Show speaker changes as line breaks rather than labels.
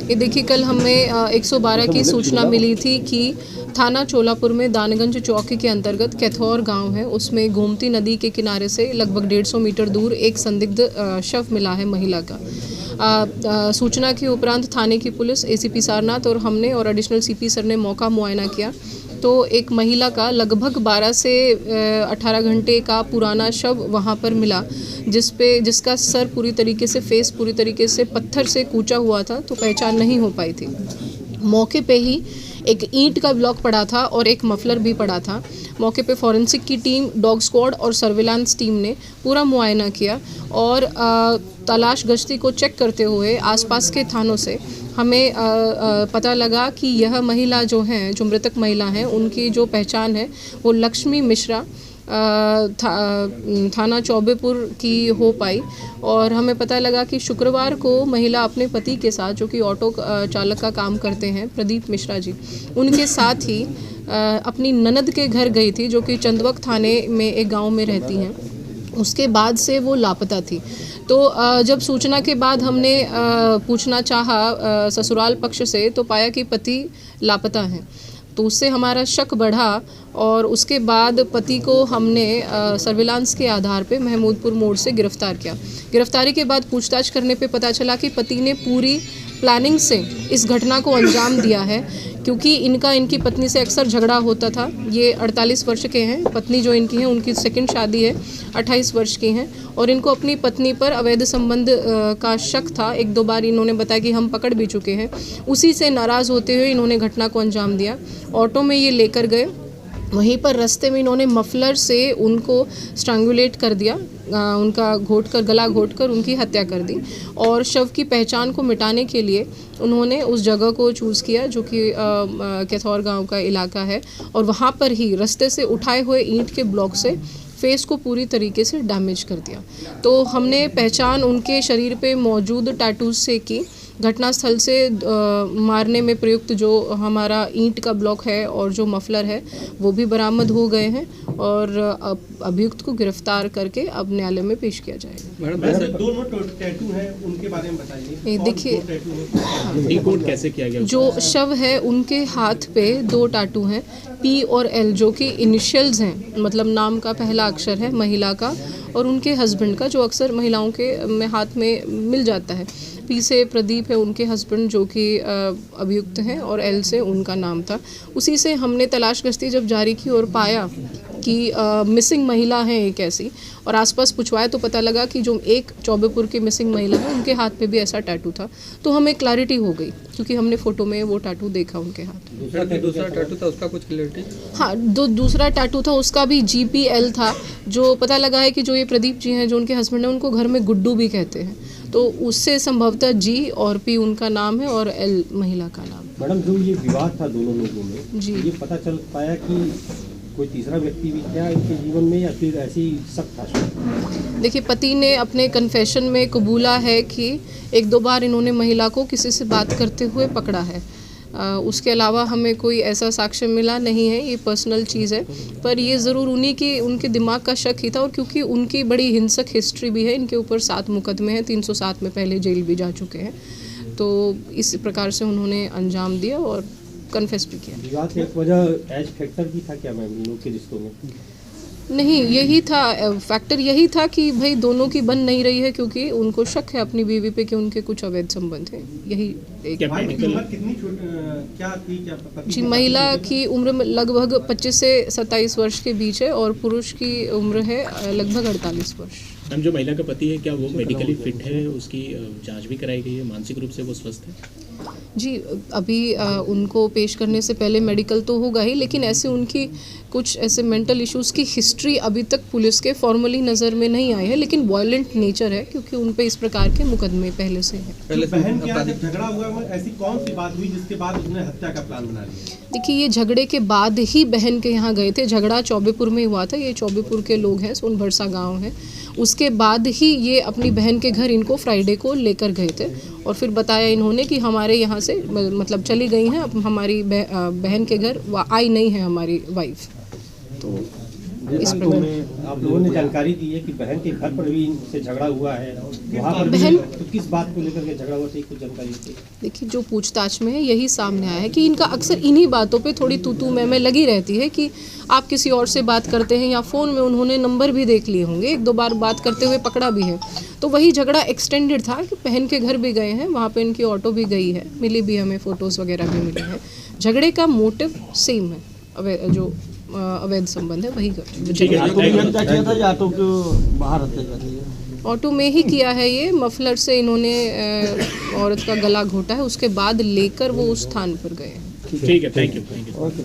ये देखिए, कल हमें 112 की सूचना मिली थी कि थाना चोलापुर में दानगंज चौकी के अंतर्गत कैथौर गांव है, उसमें गोमती नदी के किनारे से लगभग 150 मीटर दूर एक संदिग्ध शव मिला है महिला का। सूचना के उपरांत थाने की पुलिस, एसीपी सारनाथ और हमने और एडिशनल सीपी सर ने मौका मुआयना किया तो एक महिला का लगभग 12 से 18 घंटे का पुराना शव वहाँ पर मिला, जिसका सर पूरी तरीके से, फेस पूरी तरीके से पत्थर से कूचा हुआ था, तो पहचान नहीं हो पाई थी। मौके पे ही एक ईंट का ब्लॉक पड़ा था और एक मफलर भी पड़ा था। मौके पे फॉरेंसिक की टीम, डॉग स्क्वाड और सर्विलांस टीम ने पूरा मुआयना किया और तलाश गश्ती को चेक करते हुए आसपास के थानों से हमें पता लगा कि यह महिला जो हैं, जो मृतक महिला हैं, उनकी जो पहचान है वो लक्ष्मी मिश्रा थाना चौबेपुर की हो पाई। और हमें पता लगा कि शुक्रवार को महिला अपने पति के साथ, जो कि ऑटो चालक का काम करते हैं, प्रदीप मिश्रा जी, उनके साथ ही अपनी ननद के घर गई थी, जो कि चंदवक थाने में एक गांव में रहती हैं। उसके बाद से वो लापता थी। तो जब सूचना के बाद हमने पूछना चाहा ससुराल पक्ष से, तो पाया कि पति लापता हैं। तो उससे हमारा शक बढ़ा और उसके बाद पति को हमने सर्विलांस के आधार पे महमूदपुर मोड़ से गिरफ्तार किया। गिरफ्तारी के बाद पूछताछ करने पे पता चला कि पति ने पूरी प्लानिंग से इस घटना को अंजाम दिया है, क्योंकि इनकी पत्नी से अक्सर झगड़ा होता था। ये 48 वर्ष के हैं, पत्नी जो इनकी हैं उनकी सेकंड शादी है, 28 वर्ष की हैं, और इनको अपनी पत्नी पर अवैध संबंध का शक था। 1-2 बार इन्होंने बताया कि हम पकड़ भी चुके हैं। उसी से नाराज़ होते हुए इन्होंने घटना को अंजाम दिया। ऑटो में ये लेकर गए, वहीं पर रास्ते में इन्होंने मफलर से उनको स्ट्रैंगुलेट कर दिया, उनका गला घोंटकर उनकी हत्या कर दी। और शव की पहचान को मिटाने के लिए उन्होंने उस जगह को चूज़ किया, जो कि कैथौर गांव का इलाका है, और वहां पर ही रास्ते से उठाए हुए ईंट के ब्लॉक से फेस को पूरी तरीके से डैमेज कर दिया। तो हमने पहचान उनके शरीर पे मौजूद टैटूज से की। घटनास्थल से मारने में प्रयुक्त जो हमारा ईंट का ब्लॉक है और जो मफलर है वो भी बरामद हो गए हैं और अभियुक्त को गिरफ्तार करके अब न्यायालय में पेश किया जाएगा।
मैडम, दोनों टैटू हैं, उनके बारे में बताइए।
देखिए,
डिकोड कैसे किया गया?
जो शव है उनके हाथ पे 2 टैटू हैं, P और L, जो कि इनिशियल्स हैं, मतलब नाम का पहला अक्षर है महिला का और उनके हस्बैंड का, जो अक्सर महिलाओं के हाथ में मिल जाता है। P से प्रदीप है उनके हस्बैंड, जो कि अभियुक्त हैं, और L से उनका नाम था। उसी से हमने तलाश गश्ती जब जारी की और पाया कि मिसिंग महिला है एक ऐसी, और आसपास पूछवाया तो पता लगा कि जो एक चौबेपुर की मिसिंग महिला है उनके हाथ पे भी ऐसा टैटू था। तो हमें क्लैरिटी हो गई, क्योंकि हमने फ़ोटो में वो टैटू देखा उनके हाथ।
दूसरा टैटू था, उसका कुछ क्लैरिटी?
हाँ, दूसरा टैटू था, उसका भी GPL था। जो पता लगा है कि जो ये प्रदीप जी हैं, जो उनके हस्बैंड हैं, उनको घर में गुड्डू भी कहते हैं, तो उससे संभवतः G और P उनका नाम है और L महिला का नाम।
मैडम, जो ये विवाद था दोनों लोगों में
जी,
ये पता चल पाया कि कोई तीसरा व्यक्ति भी क्या इनके जीवन में, या फिर ऐसी शक था?
देखिए, पति ने अपने कन्फेशन में कबूला है कि 1-2 बार इन्होंने महिला को किसी से बात करते हुए पकड़ा है। उसके अलावा हमें कोई ऐसा साक्ष्य मिला नहीं है, ये पर्सनल चीज़ है, पर ये ज़रूर उनके दिमाग का शक ही था। और क्योंकि उनकी बड़ी हिंसक हिस्ट्री भी है, इनके ऊपर 7 मुकदमे हैं, 307 में पहले जेल भी जा चुके हैं, तो इस प्रकार से उन्होंने अंजाम दिया और कन्फेस भी किया।
विवाद एक वजह एज फैक्टर भी था क्या मैम इन लोगों के रिश्तों में?
नहीं, यही था फैक्टर, यही था कि भाई दोनों की बन नहीं रही है, क्योंकि उनको शक है अपनी बीवी पे कि उनके कुछ अवैध संबंध हैं। यही एक
कितनी क्या थी, क्या
जी, महिला की उम्र लगभग 25 से 27 वर्ष के बीच है और पुरुष की उम्र है लगभग 48 वर्ष।
हम जो महिला का पति है, क्या वो मेडिकली फिट है? उसकी जांच भी कराई गई है? मानसिक रूप से वो स्वस्थ है?
जी, अभी उनको पेश करने से पहले मेडिकल तो होगा ही, लेकिन ऐसे उनकी कुछ ऐसे मेंटल इश्यूज़ की हिस्ट्री अभी तक पुलिस के फॉर्मली नज़र में नहीं आई है, लेकिन वायलेंट नेचर है, क्योंकि उन पे इस प्रकार के मुकदमे पहले से हैं।
बहन के यहाँ जब झगड़ा हुआ, ऐसी कौन सी बात हुई जिसके बाद उसने हत्या का प्लान बना लिया?
देखिए, ये झगड़े के बाद ही बहन के यहाँ गए थे। झगड़ा चौबेपुर में हुआ था, ये चौबेपुर के लोग हैं, सोनभरसा गाँव है। उसके बाद ही ये अपनी बहन के घर इनको फ्राइडे को लेकर गए थे, और फिर बताया इन्होंने कि हमारे यहाँ से मतलब चली गई हैं, अब हमारी बहन के घर आई नहीं है हमारी वाइफ। तो इस
आप
प्रकार
लोगों ने जानकारी दी है कि बहन के घर पर भी इनसे झगड़ा हुआ है, वहाँ पर
बहन-
तो किस बात को लेकर के झगड़ा हुआ था, कुछ जानकारी दी?
देखिए, जो पूछताछ में है यही सामने आया है कि इनका अक्सर इन्हीं बातों पे थोड़ी तू मैं लगी रहती है कि आप किसी और से बात करते हैं या फ़ोन में उन्होंने नंबर भी देख लिए होंगे, 1-2 बार बात करते हुए पकड़ा भी है। तो वही झगड़ा एक्सटेंडेड था कि बहन के घर भी गए हैं, वहाँ पे इनकी ऑटो भी गई है, मिली भी, हमें फ़ोटोज़ वगैरह भी मिले हैं। झगड़े का मोटिव सेम है, अवैध संबंध है वही
ठीक है,
ऑटो को बाहर हत्या कर दी है।
ऑटो में ही किया है ये। मफलर से इन्होंने औरत का गला घोटा है, उसके बाद लेकर वो उस स्थान पर गए हैं।
ठीक है, थैंक यू।